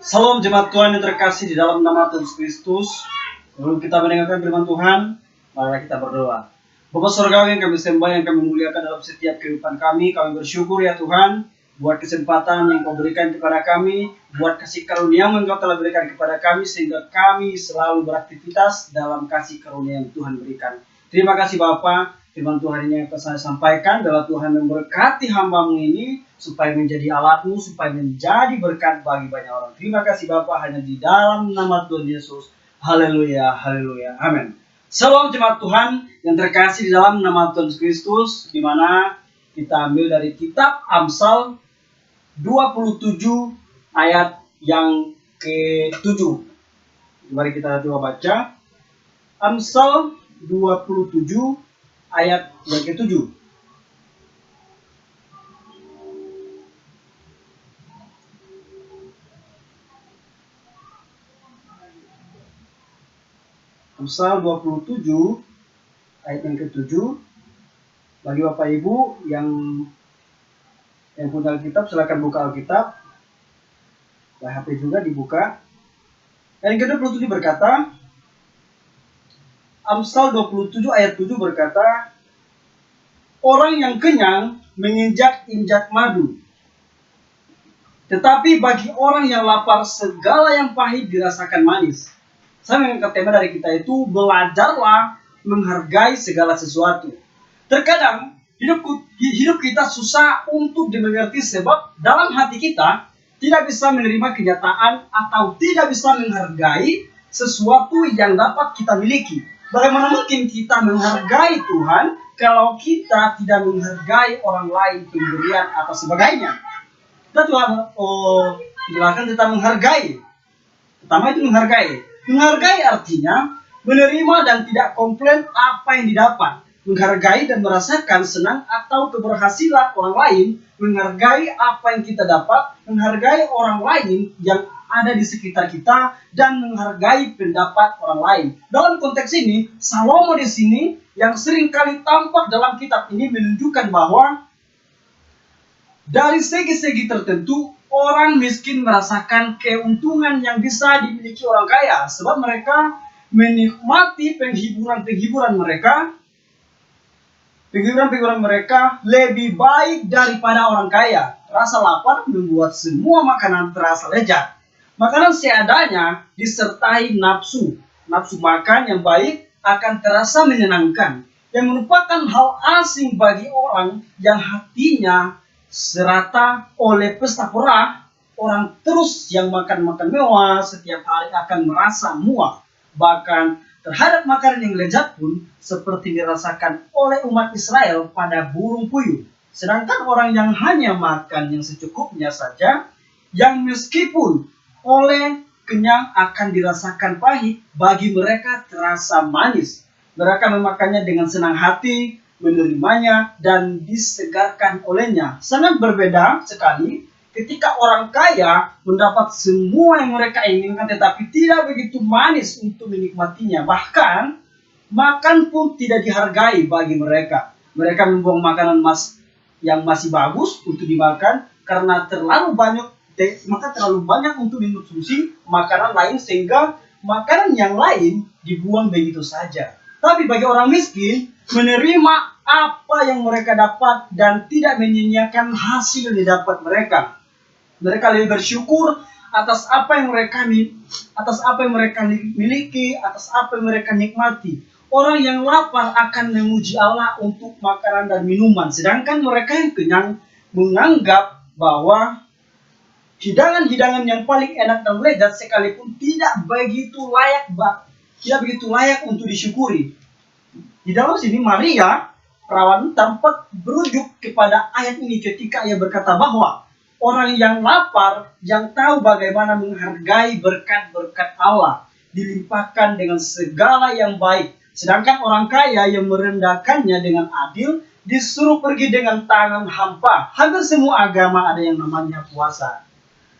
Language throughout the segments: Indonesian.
Salam jemaat Tuhan yang terkasih di dalam nama Tuhan Yesus Kristus. Sebelum kita mendengarkan firman Tuhan, mari kita berdoa. Bapa Surgawi yang kami sembah, yang kami muliakan dalam setiap kehidupan kami bersyukur ya Tuhan, buat kesempatan yang Kau berikan kepada kami, buat kasih karunia yang Kau telah berikan kepada kami, sehingga kami selalu beraktivitas dalam kasih karunia yang Tuhan berikan. Terima kasih Bapa. Firman Tuhan ini yang saya sampaikan adalah Tuhan memberkati hamba-Mu ini supaya menjadi alat-Mu, supaya menjadi berkat bagi banyak orang. Terima kasih Bapa, hanya di dalam nama Tuhan Yesus. Haleluya, haleluya, amin. Salam jemaat Tuhan yang terkasih di dalam nama Tuhan Yesus Kristus, di mana kita ambil dari kitab Amsal 27 ayat yang ke-7. Mari kita coba baca. Amsal 27 ayat yang ke-7. Amsal 27 ayat yang ke-7. Bagi Bapak Ibu yang punya Alkitab, silakan buka Alkitab. HP juga dibuka. Ayat ke-27 berkata, Amsal 27 ayat 7 berkata, orang yang kenyang menginjak-injak madu, tetapi bagi orang yang lapar segala yang pahit dirasakan manis. Saya mengangkat tema dari kita itu, belajarlah menghargai segala sesuatu. Terkadang hidup kita susah untuk dimengerti sebab dalam hati kita tidak bisa menerima kenyataan atau tidak bisa menghargai sesuatu yang dapat kita miliki. Bagaimana mungkin kita menghargai Tuhan kalau kita tidak menghargai orang lain, pemberian atau sebagainya? Kita cuma jelaskan tentang menghargai. Pertama itu menghargai. Menghargai artinya menerima dan tidak komplain apa yang didapat. Menghargai dan merasakan senang atau keberhasilan orang lain. Menghargai apa yang kita dapat. Menghargai orang lain yang ada di sekitar kita dan menghargai pendapat orang lain. Dalam konteks ini, Salomo di sini yang sering kali tampak dalam kitab ini menunjukkan bahwa dari segi-segi tertentu orang miskin merasakan keuntungan yang bisa dimiliki orang kaya, sebab mereka menikmati penghiburan mereka lebih baik daripada orang kaya. Rasa lapar membuat semua makanan terasa lezat. Makanan seadanya disertai nafsu makan yang baik akan terasa menyenangkan, yang merupakan hal asing bagi orang yang hatinya serata oleh pesta pora. Orang terus yang makan mewah setiap hari akan merasa muak. Bahkan terhadap makanan yang lezat pun seperti dirasakan oleh umat Israel pada burung puyuh. Sedangkan orang yang hanya makan yang secukupnya saja, yang meskipun oleh kenyang akan dirasakan pahit, bagi mereka terasa manis. Mereka memakannya dengan senang hati, menerimanya dan disegarkan olehnya. Sangat berbeda sekali ketika orang kaya mendapat semua yang mereka inginkan tetapi tidak begitu manis untuk menikmatinya. Bahkan makan pun tidak dihargai bagi mereka. Mereka membuang makanan yang masih bagus untuk dimakan karena terlalu banyak untuk dikonsumsi makanan lain, sehingga makanan yang lain dibuang begitu saja. Tapi bagi orang miskin, menerima apa yang mereka dapat dan tidak menyia-nyiakan hasil yang didapat mereka. Mereka lebih bersyukur atas apa yang mereka miliki, atas apa yang mereka nikmati. Orang yang lapar akan memuji Allah untuk makanan dan minuman, sedangkan mereka yang kenyang menganggap bahwa hidangan-hidangan yang paling enak dan lezat sekalipun tidak begitu layak untuk disyukuri. Di dalam sini Maria perawan tampak berujuk kepada ayat ini ketika ia berkata bahwa orang yang lapar, yang tahu bagaimana menghargai berkat-berkat Allah, dilimpahkan dengan segala yang baik. Sedangkan orang kaya yang merendahkannya dengan adil, disuruh pergi dengan tangan hampa. Hampir semua agama ada yang namanya puasa.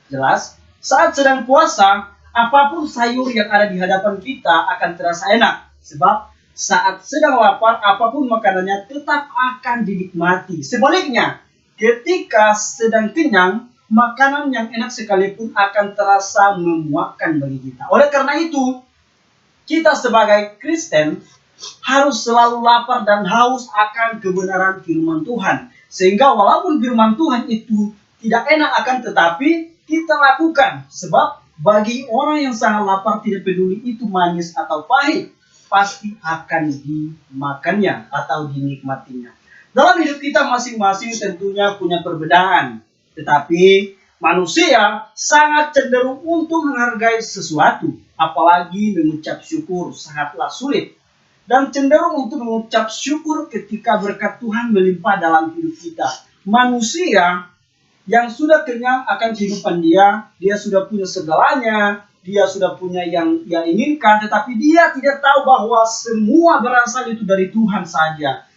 Jelas, saat sedang puasa, apapun sayur yang ada di hadapan kita akan terasa enak. Sebab saat sedang lapar, apapun makanannya tetap akan dinikmati. Sebaliknya, ketika sedang kenyang, makanan yang enak sekalipun akan terasa memuakkan bagi kita. Oleh karena itu, kita sebagai Kristen harus selalu lapar dan haus akan kebenaran firman Tuhan. Sehingga walaupun firman Tuhan itu tidak enak akan tetapi kita lakukan. Sebab bagi orang yang sangat lapar tidak peduli itu manis atau pahit, pasti akan dimakannya atau dinikmatinya. Dalam hidup kita masing-masing tentunya punya perbedaan. Tetapi manusia sangat cenderung untuk menghargai sesuatu. Apalagi mengucap syukur sangatlah sulit. Dan cenderung untuk mengucap syukur ketika berkat Tuhan melimpah dalam hidup kita. Manusia yang sudah kenyang akan kehidupan dia sudah punya segalanya, dia sudah punya yang dia inginkan, tetapi dia tidak tahu bahwa semua berasal itu dari Tuhan saja.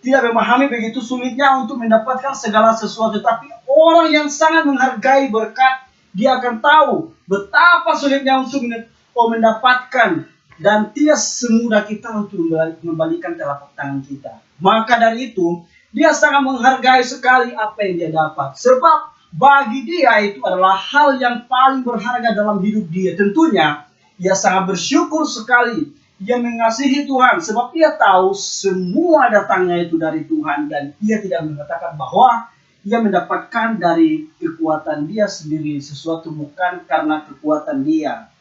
Tidak memahami begitu sulitnya untuk mendapatkan segala sesuatu, tapi orang yang sangat menghargai berkat, dia akan tahu betapa sulitnya untuk mendapatkan, dan tidak semudah kita untuk membalikan telapak tangan kita. Maka dari itu, dia sangat menghargai sekali apa yang dia dapat. Sebab bagi dia itu adalah hal yang paling berharga dalam hidup dia. Tentunya, dia sangat bersyukur sekali. Dia mengasihi Tuhan sebab dia tahu semua datangnya itu dari Tuhan. Dan dia tidak mengatakan bahwa dia mendapatkan dari kekuatan dia sendiri. Sesuatu bukan karena kekuatan dia.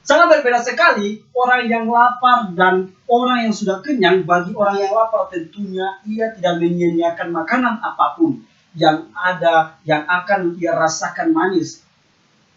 Sangat berbeda sekali orang yang lapar dan orang yang sudah kenyang. Bagi orang yang lapar tentunya ia tidak menyia-nyiakan makanan apapun yang ada, yang akan ia rasakan manis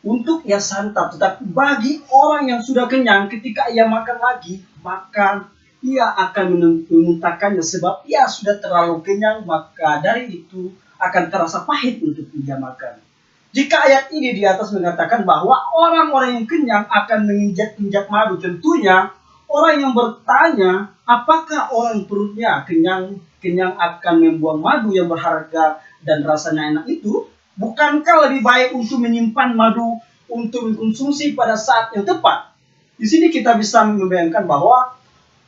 untuk ia santap. Tetapi bagi orang yang sudah kenyang, ketika ia makan lagi, maka ia akan memuntahkannya sebab ia sudah terlalu kenyang, maka dari itu akan terasa pahit untuk ia makan. Jika ayat ini di atas mengatakan bahwa orang-orang yang kenyang akan menginjak-injak madu, tentunya orang yang bertanya apakah orang perutnya kenyang akan membuang madu yang berharga dan rasanya enak itu? Bukankah lebih baik untuk menyimpan madu untuk mengkonsumsi pada saat yang tepat? Di sini kita bisa membayangkan bahwa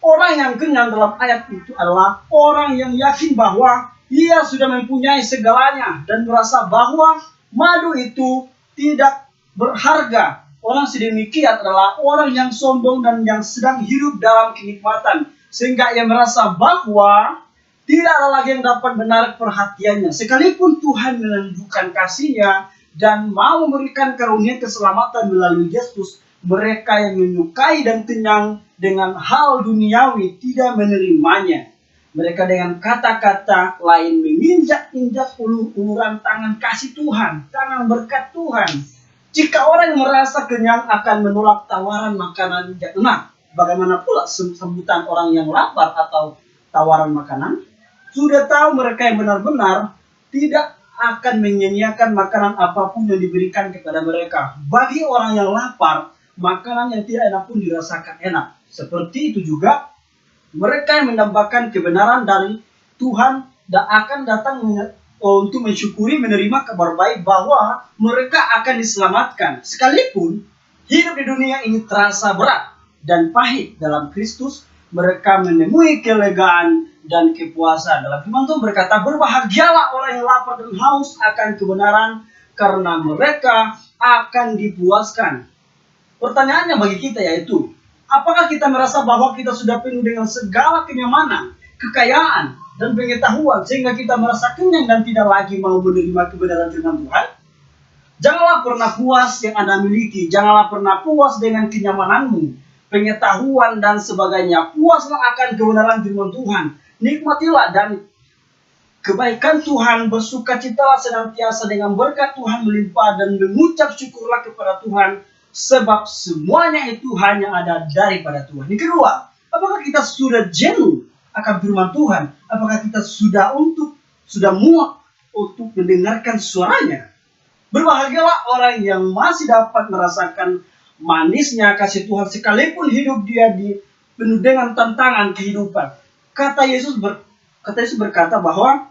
orang yang kenyang dalam ayat itu adalah orang yang yakin bahwa ia sudah mempunyai segalanya dan merasa bahwa madu itu tidak berharga. Orang sedemikian adalah orang yang sombong dan yang sedang hidup dalam kenikmatan. Sehingga ia merasa bahwa tidak ada lagi yang dapat menarik perhatiannya. Sekalipun Tuhan menunjukkan kasih-Nya dan mau memberikan karunia keselamatan melalui Yesus, mereka yang menyukai dan kenyang dengan hal duniawi tidak menerimanya. Mereka dengan kata-kata lain menginjak-injak uluran tangan kasih Tuhan, tangan berkat Tuhan. Jika orang yang merasa kenyang akan menolak tawaran makanan yang enak, bagaimana pula sambutan orang yang lapar atau tawaran makanan? Sudah tahu mereka yang benar-benar tidak akan menyia-nyiakan makanan apapun yang diberikan kepada mereka. Bagi orang yang lapar, makanan yang tidak enak pun dirasakan enak. Seperti itu juga mereka yang mendambakan kebenaran dari Tuhan dan akan datang untuk mensyukuri, menerima kabar baik bahwa mereka akan diselamatkan. Sekalipun hidup di dunia ini terasa berat dan pahit, dalam Kristus mereka menemui kelegaan dan kepuasan. Dalam firman Tuhan berkata, berbahagialah orang yang lapar dan haus akan kebenaran, karena mereka akan dipuaskan. Pertanyaannya bagi kita yaitu, apakah kita merasa bahwa kita sudah penuh dengan segala kenyamanan, kekayaan, dan pengetahuan sehingga kita merasa kenyang dan tidak lagi mau menerima kebenaran firman Tuhan? Janganlah pernah puas yang Anda miliki. Janganlah pernah puas dengan kenyamananmu, pengetahuan, dan sebagainya. Puaslah akan kebenaran firman Tuhan. Nikmatilah dan kebaikan Tuhan. Bersukacitalah senantiasa dengan berkat Tuhan melimpah dan mengucap syukurlah kepada Tuhan. Sebab semuanya itu hanya ada daripada Tuhan. Yang kedua, apakah kita sudah jenuh akan firman Tuhan? Apakah kita sudah muak untuk mendengarkan suaranya? Berbahagialah orang yang masih dapat merasakan manisnya kasih Tuhan sekalipun hidup dia penuh dengan tantangan kehidupan. Kata Yesus berkata bahwa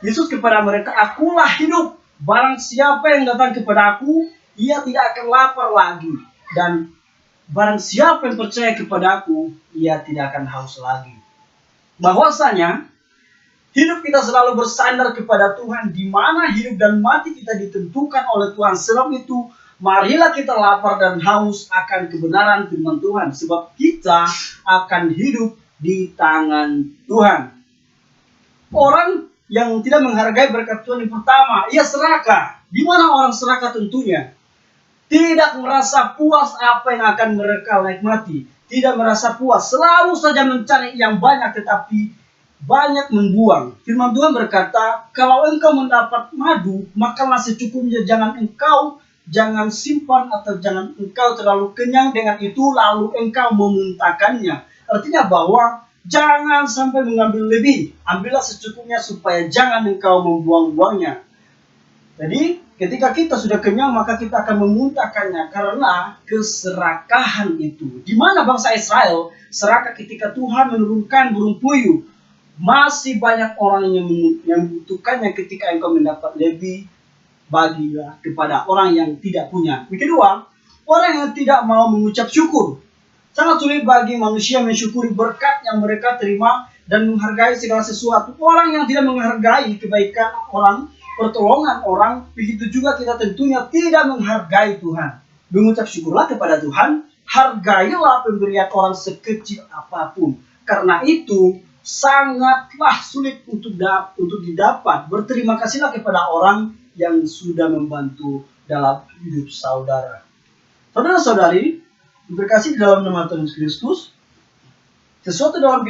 Yesus kepada mereka, akulah hidup. Barang siapa yang datang kepada aku, ia tidak akan lapar lagi. Dan barang siapa yang percaya kepada aku, ia tidak akan haus lagi. Bahwasanya Hidup kita selalu bersandar kepada Tuhan, di mana hidup dan mati kita ditentukan oleh Tuhan. Sebab itu, marilah kita lapar dan haus akan kebenaran firman Tuhan. Sebab kita akan hidup di tangan Tuhan. Orang yang tidak menghargai berkat Tuhan yang pertama, ia serakah. Di mana orang serakah tentunya? Tidak merasa puas apa yang akan mereka nikmati. Tidak merasa puas. Selalu saja mencari yang banyak tetapi banyak membuang. Firman Tuhan berkata, kalau engkau mendapat madu, makanlah secukupnya. Jangan simpan atau jangan engkau terlalu kenyang dengan itu lalu engkau memuntahkannya. Artinya bahwa jangan sampai mengambil lebih. Ambillah secukupnya supaya jangan engkau membuang-buangnya. Jadi ketika kita sudah kenyang maka kita akan memuntahkannya karena keserakahan itu. Di mana bangsa Israel serakah ketika Tuhan menurunkan burung puyuh. Masih banyak orang yang membutuhkannya ketika engkau mendapat lebih, bagilah kepada orang yang tidak punya. Yang kedua, orang yang tidak mau mengucap syukur. Sangat sulit bagi manusia mensyukuri berkat yang mereka terima dan menghargai segala sesuatu. Orang yang tidak menghargai kebaikan orang, pertolongan orang, begitu juga kita tentunya tidak menghargai Tuhan. Mengucap syukurlah kepada Tuhan, hargailah pemberian orang sekecil apapun. Karena itu sangatlah sulit untuk didapat. Berterima kasihlah kepada orang yang sudah membantu dalam hidup saudara. Saudara-saudari, berkasih di dalam nama Tuhan Yesus Kristus, sesuatu dalam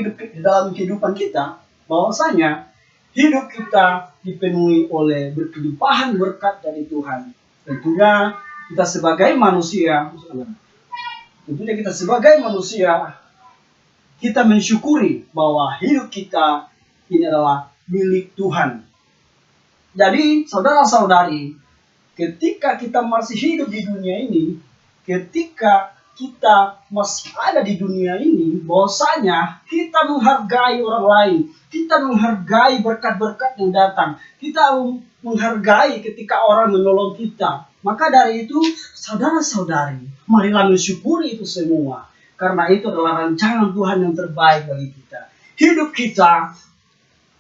kehidupan kita, bahwasanya hidup kita dipenuhi oleh berkelimpahan berkat dari Tuhan. Tentunya kita sebagai manusia, kita mensyukuri bahwa hidup kita ini adalah milik Tuhan. Jadi saudara-saudari, ketika kita masih hidup di dunia ini, ketika kita masih ada di dunia ini, bahwasanya kita menghargai orang lain, kita menghargai berkat-berkat yang datang, kita menghargai ketika orang menolong kita. Maka dari itu, saudara-saudari, marilah mensyukuri itu semua. Karena itu adalah rancangan Tuhan yang terbaik bagi kita. Hidup kita,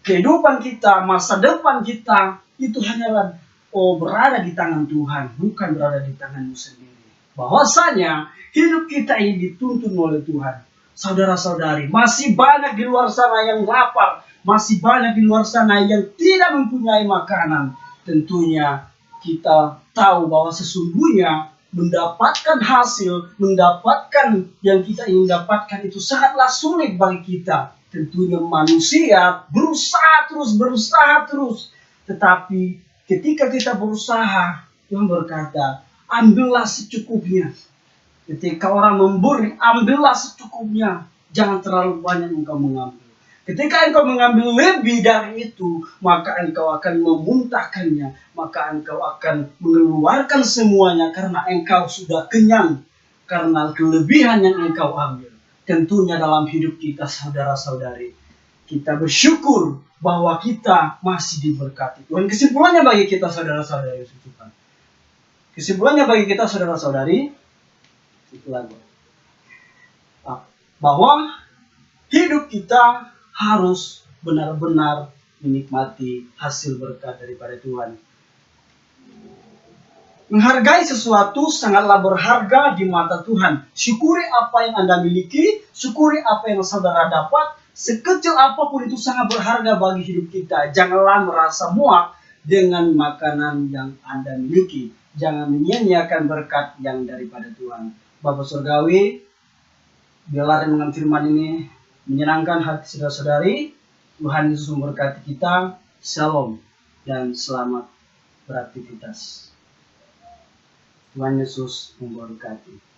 kehidupan kita, masa depan kita, itu hanyalah berada di tangan Tuhan, bukan berada di tanganmu sendiri. Bahwasanya hidup kita ini dituntun oleh Tuhan. Saudara-saudari, masih banyak di luar sana yang lapar, masih banyak di luar sana yang tidak mempunyai makanan. Tentunya kita tahu bahwa sesungguhnya mendapatkan hasil, mendapatkan yang kita ingin dapatkan itu sangatlah sulit bagi kita. Tentunya manusia berusaha terus. Tetapi ketika kita berusaha, Tuhan berkata, ambillah secukupnya. Ketika orang memberi, ambillah secukupnya. Jangan terlalu banyak engkau mengambil. Ketika engkau mengambil lebih dari itu, maka engkau akan memuntahkannya. Maka engkau akan mengeluarkan semuanya karena engkau sudah kenyang. Karena kelebihan yang engkau ambil. Tentunya dalam hidup kita saudara-saudari, kita bersyukur bahwa kita masih diberkati. Dan kesimpulannya bagi kita saudara-saudari, kesimpulannya bagi kita saudara-saudari, bahwa hidup kita harus benar-benar menikmati hasil berkat daripada Tuhan. Menghargai sesuatu sangatlah berharga di mata Tuhan. Syukuri apa yang Anda miliki, syukuri apa yang saudara dapat. Sekecil apapun itu sangat berharga bagi hidup kita. Janganlah merasa muak dengan makanan yang Anda miliki. Jangan menyia-nyiakan berkat yang daripada Tuhan. Bapa Surgawi, biarlah dengan firman ini menyenangkan hati saudara-saudari. Tuhan Yesus memberkati kita. Shalom dan selamat beraktivitas. Tuhan Yesus memberkati.